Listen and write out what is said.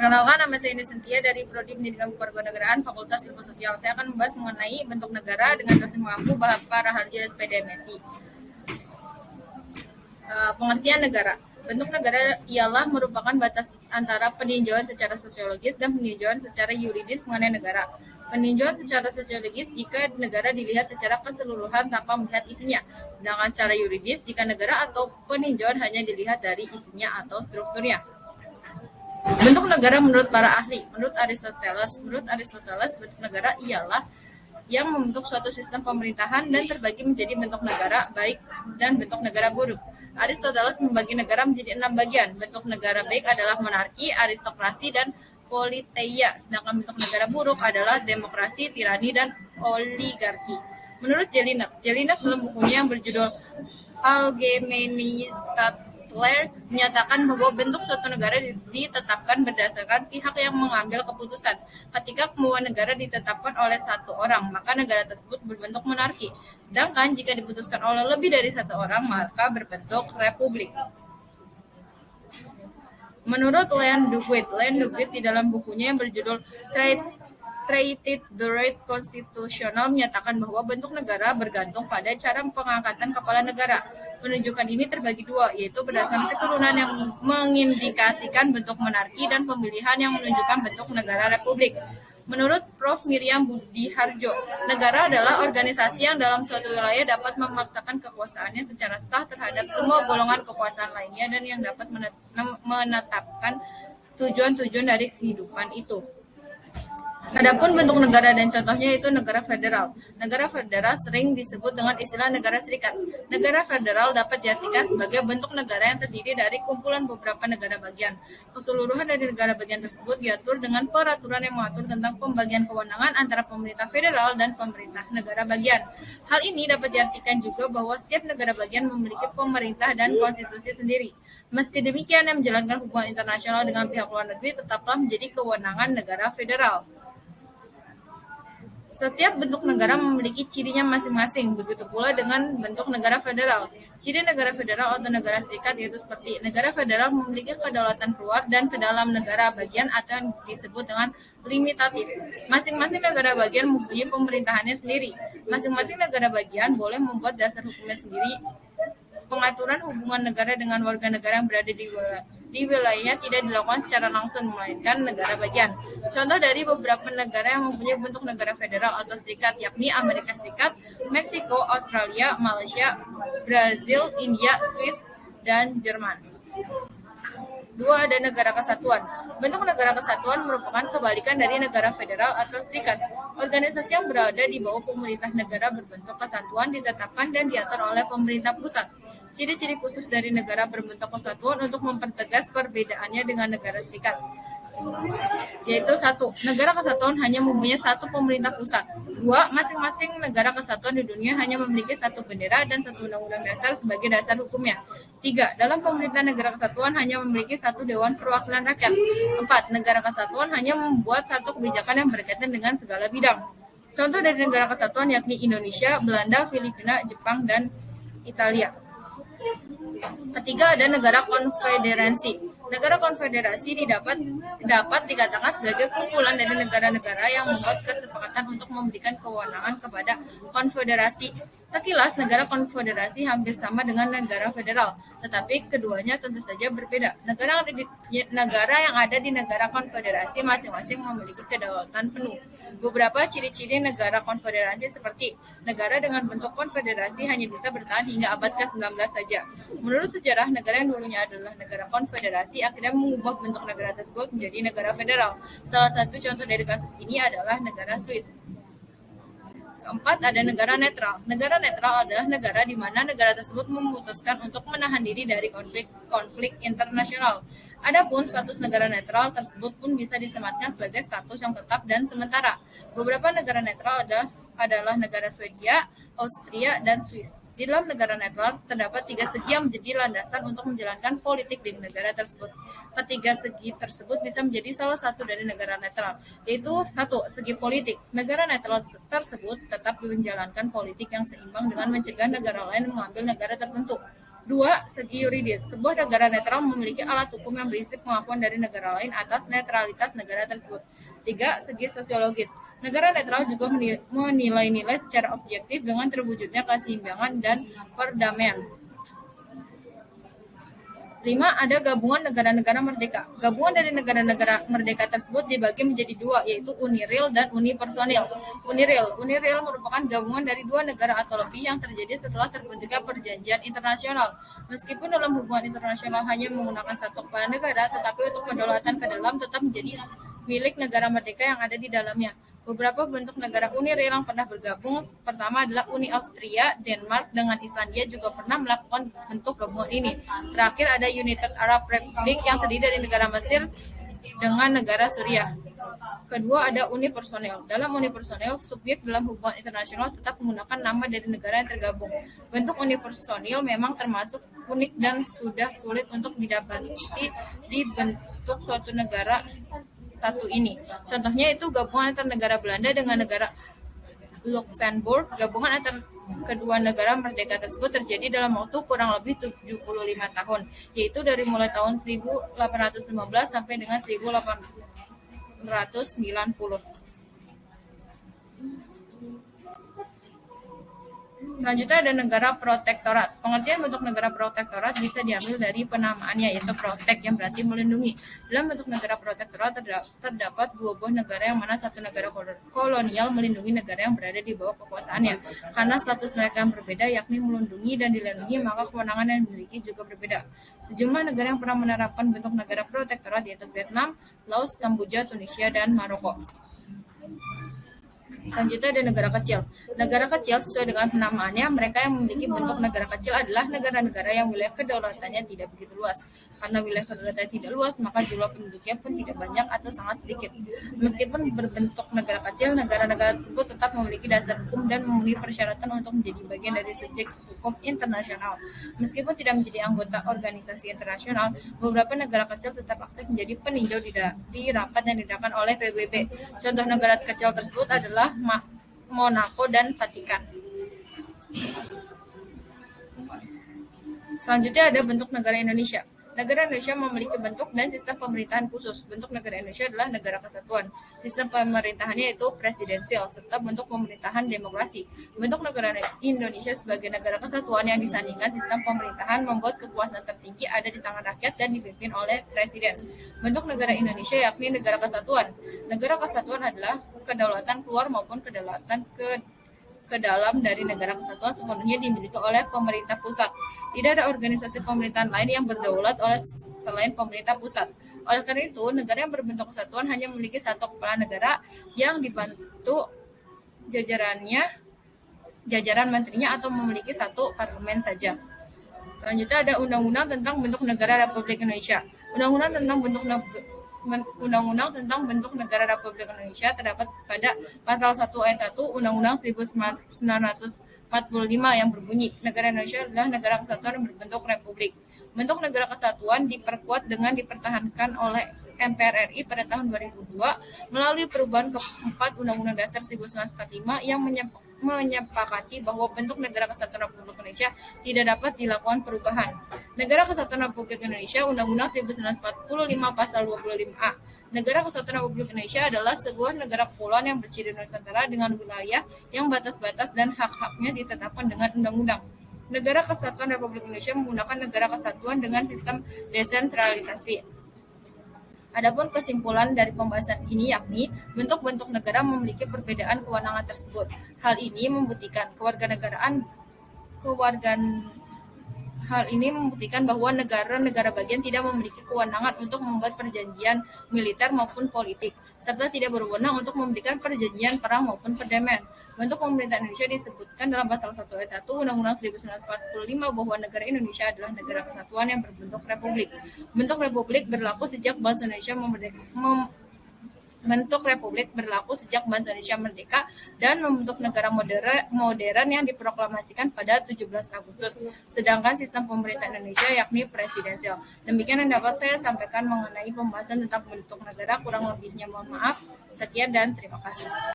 Perkenalkan, nama saya Indi Cynthia dari Prodi Pendidikan Kewarganegaraan Fakultas Ilmu Sosial. Saya akan membahas mengenai bentuk negara dengan dosen pengampu Bapak Raharjo SPD MSI. Pengertian negara. Bentuk negara ialah merupakan batas antara peninjauan secara sosiologis dan peninjauan secara yuridis mengenai negara. Peninjauan secara sosiologis jika negara dilihat secara keseluruhan tanpa melihat isinya, sedangkan secara yuridis jika negara atau peninjauan hanya dilihat dari isinya atau strukturnya. Bentuk negara menurut para ahli. Menurut Aristoteles, bentuk negara ialah yang membentuk suatu sistem pemerintahan dan terbagi menjadi bentuk negara baik dan bentuk negara buruk. Aristoteles membagi negara menjadi 6 bagian. Bentuk negara baik adalah monarki, aristokrasi, dan politeia, sedangkan bentuk negara buruk adalah demokrasi, tirani, dan oligarki. Menurut Jelinek dalam bukunya yang berjudul Allgemeine Staatslehre menyatakan bahwa bentuk suatu negara ditetapkan berdasarkan pihak yang mengambil keputusan. Ketika kemauan negara ditetapkan oleh satu orang, maka negara tersebut berbentuk monarki. Sedangkan jika diputuskan oleh lebih dari satu orang, maka berbentuk republik. Menurut Leon Duguid di dalam bukunya yang berjudul Treated the Right Constitutional menyatakan bahwa bentuk negara bergantung pada cara pengangkatan kepala negara. Penunjukan ini terbagi dua, yaitu berdasarkan keturunan yang mengindikasikan bentuk monarki dan pemilihan yang menunjukkan bentuk negara republik. Menurut Prof. Miriam Budiharjo, negara adalah organisasi yang dalam suatu wilayah dapat memaksakan kekuasaannya secara sah terhadap semua golongan kekuasaan lainnya dan yang dapat menetapkan tujuan-tujuan dari kehidupan itu. Adapun bentuk negara dan contohnya itu negara federal. Negara federal sering disebut dengan istilah negara serikat. Negara federal dapat diartikan sebagai bentuk negara yang terdiri dari kumpulan beberapa negara bagian. Keseluruhan dari negara bagian tersebut diatur dengan peraturan yang mengatur tentang pembagian kewenangan antara pemerintah federal dan pemerintah negara bagian. Hal ini dapat diartikan juga bahwa setiap negara bagian memiliki pemerintah dan konstitusi sendiri. Meski demikian, yang menjalankan hubungan internasional dengan pihak luar negeri tetaplah menjadi kewenangan negara federal. Setiap bentuk negara memiliki cirinya masing-masing, begitu pula dengan bentuk negara federal. Ciri negara federal atau negara serikat yaitu seperti negara federal memiliki kedaulatan keluar dan ke dalam negara bagian atau yang disebut dengan limitatif. Masing-masing negara bagian mempunyai pemerintahannya sendiri. Masing-masing negara bagian boleh membuat dasar hukumnya sendiri. Pengaturan hubungan negara dengan warga negara yang berada di wilayahnya tidak dilakukan secara langsung, melainkan negara bagian. Contoh dari beberapa negara yang mempunyai bentuk negara federal atau serikat, yakni Amerika Serikat, Meksiko, Australia, Malaysia, Brazil, India, Swiss, dan Jerman. 2. Ada negara kesatuan. Bentuk negara kesatuan merupakan kebalikan dari negara federal atau serikat. Organisasi yang berada di bawah pemerintah negara berbentuk kesatuan ditetapkan dan diatur oleh pemerintah pusat. Ciri-ciri khusus dari negara berbentuk kesatuan untuk mempertegas perbedaannya dengan negara serikat, yaitu 1. Negara kesatuan hanya mempunyai satu pemerintah pusat. 2. Masing-masing negara kesatuan di dunia hanya memiliki satu bendera dan satu undang-undang dasar sebagai dasar hukumnya. 3. Dalam pemerintah negara kesatuan hanya memiliki satu Dewan Perwakilan Rakyat. 4. Negara kesatuan hanya membuat satu kebijakan yang berkaitan dengan segala bidang. Contoh dari negara kesatuan yakni Indonesia, Belanda, Filipina, Jepang, dan Italia. Ketiga, ada negara konfederasi. Negara konfederasi dapat dikatakan sebagai kumpulan dari negara-negara yang membuat kesepakatan untuk memberikan kewenangan kepada konfederasi. Sekilas, negara konfederasi hampir sama dengan negara federal, tetapi keduanya tentu saja berbeda. Negara yang ada di negara konfederasi masing-masing memiliki kedaulatan penuh. Beberapa ciri-ciri negara konfederasi seperti negara dengan bentuk konfederasi hanya bisa bertahan hingga abad ke-19 saja. Menurut sejarah, negara yang dulunya adalah negara konfederasi akhirnya mengubah bentuk negara tersebut menjadi negara federal. Salah satu contoh dari kasus ini adalah negara Swiss. Keempat, ada negara netral. Negara netral adalah negara di mana negara tersebut memutuskan untuk menahan diri dari konflik internasional. Adapun status negara netral tersebut pun bisa disematkan sebagai status yang tetap dan sementara. Beberapa negara netral adalah negara Swedia, Austria, dan Swiss. Di dalam negara netral terdapat 3 segi yang menjadi landasan untuk menjalankan politik di negara tersebut. Ketiga segi tersebut bisa menjadi salah satu dari negara netral, yaitu 1. Segi politik. Negara netral tersebut tetap menjalankan politik yang seimbang dengan mencegah negara lain mengambil negara tertentu. 2. Segi yuridis. Sebuah negara netral memiliki alat hukum yang berisi pengakuan dari negara lain atas netralitas negara tersebut. 3. Segi sosiologis. Negara netral juga menilai-nilai secara objektif dengan terwujudnya keseimbangan dan perdamaian. 5. Ada gabungan negara-negara merdeka. Gabungan dari negara-negara merdeka tersebut dibagi menjadi dua, yaitu Uni Real dan Uni Personil. Uni Real merupakan gabungan dari dua negara atau lebih yang terjadi setelah terbentuknya perjanjian internasional. Meskipun dalam hubungan internasional hanya menggunakan satu kepala negara, tetapi untuk kedaulatan ke dalam tetap menjadi milik negara merdeka yang ada di dalamnya. Beberapa bentuk negara Uni Real yang pernah bergabung, pertama adalah Uni Austria, Denmark dengan Islandia juga pernah melakukan bentuk gabungan ini. Terakhir ada United Arab Republic yang terdiri dari negara Mesir dengan negara Suriah. Kedua ada Uni Personil. Dalam Uni Personil, subjek dalam hubungan internasional tetap menggunakan nama dari negara yang tergabung. Bentuk Uni Personil memang termasuk unik dan sudah sulit untuk didapati di bentuk suatu negara satu ini. Contohnya itu gabungan antara negara Belanda dengan negara Luxembourg. Gabungan antara kedua negara merdeka tersebut terjadi dalam waktu kurang lebih 75 tahun, yaitu dari mulai tahun 1815 sampai dengan 1890. Selanjutnya ada negara protektorat. Pengertian bentuk negara protektorat bisa diambil dari penamaannya, yaitu protect yang berarti melindungi. Dalam bentuk negara protektorat terdapat dua buah negara yang mana satu negara kolonial melindungi negara yang berada di bawah kekuasaannya. Karena status mereka yang berbeda, yakni melindungi dan dilindungi, maka kewenangan yang dimiliki juga berbeda. Sejumlah negara yang pernah menerapkan bentuk negara protektorat yaitu Vietnam, Laos, Kamboja, Tunisia, dan Maroko. Selanjutnya ada negara kecil. Negara kecil sesuai dengan penamaannya, mereka yang memiliki bentuk negara kecil adalah negara-negara yang wilayah kedaulatannya tidak begitu luas. Karena wilayah kedaulatannya tidak luas, maka jumlah penduduknya pun tidak banyak atau sangat sedikit. Meskipun berbentuk negara kecil, negara-negara tersebut tetap memiliki dasar hukum dan memenuhi persyaratan untuk menjadi bagian dari subjek hukum internasional. Meskipun tidak menjadi anggota organisasi internasional, beberapa negara kecil tetap aktif menjadi peninjau di rapat yang diadakan oleh PBB. Contoh negara kecil tersebut adalah Monaco dan Vatikan. Selanjutnya ada bentuk negara Indonesia. Negara Indonesia memiliki bentuk dan sistem pemerintahan khusus. Bentuk negara Indonesia adalah negara kesatuan. Sistem pemerintahannya yaitu presidensial serta bentuk pemerintahan demokrasi. Bentuk negara Indonesia sebagai negara kesatuan yang disandingkan sistem pemerintahan membuat kekuasaan tertinggi ada di tangan rakyat dan dipimpin oleh presiden. Bentuk negara Indonesia yakni negara kesatuan. Negara kesatuan adalah kedaulatan keluar maupun kedaulatan ke dalam dari negara kesatuan sepenuhnya dimiliki oleh pemerintah pusat. Tidak ada organisasi pemerintahan lain yang berdaulat selain pemerintah pusat. Oleh karena itu, negara yang berbentuk kesatuan hanya memiliki satu kepala negara yang dibantu jajaran menterinya atau memiliki satu parlemen saja. Selanjutnya ada Undang-Undang tentang bentuk negara Republik Indonesia. Undang-Undang tentang bentuk negara Republik Indonesia terdapat pada pasal 1 ayat 1 Undang-Undang 1945 yang berbunyi, negara Indonesia adalah negara kesatuan yang berbentuk republik. Bentuk negara kesatuan diperkuat dengan dipertahankan oleh MPR RI pada tahun 2002 melalui perubahan keempat Undang-Undang Dasar 1945 yang menyepakati bahwa bentuk negara kesatuan Republik Indonesia tidak dapat dilakukan perubahan. Negara Kesatuan Republik Indonesia Undang-Undang 1945 Pasal 25A. Negara Kesatuan Republik Indonesia adalah sebuah negara kepulauan yang berciri Nusantara dengan wilayah yang batas-batas dan hak-haknya ditetapkan dengan undang-undang. Negara Kesatuan Republik Indonesia menggunakan negara kesatuan dengan sistem desentralisasi. Adapun kesimpulan dari pembahasan ini yakni bentuk-bentuk negara memiliki perbedaan kewenangan tersebut. Hal ini membuktikan bahwa negara-negara bagian tidak memiliki kewenangan untuk membuat perjanjian militer maupun politik, serta tidak berwenang untuk memberikan perjanjian perang maupun perdamaian. Bentuk pemerintahan Indonesia disebutkan dalam pasal 1 ayat 1 Undang-Undang 1945 bahwa negara Indonesia adalah negara kesatuan yang berbentuk republik. Bentuk republik berlaku sejak bangsa Indonesia merdeka dan membentuk negara modern yang diproklamasikan pada 17 Agustus. Sedangkan sistem pemerintahan Indonesia yakni presidensial. Demikian yang dapat saya sampaikan mengenai pembahasan tentang bentuk negara. Kurang lebihnya mohon maaf. Sekian dan terima kasih.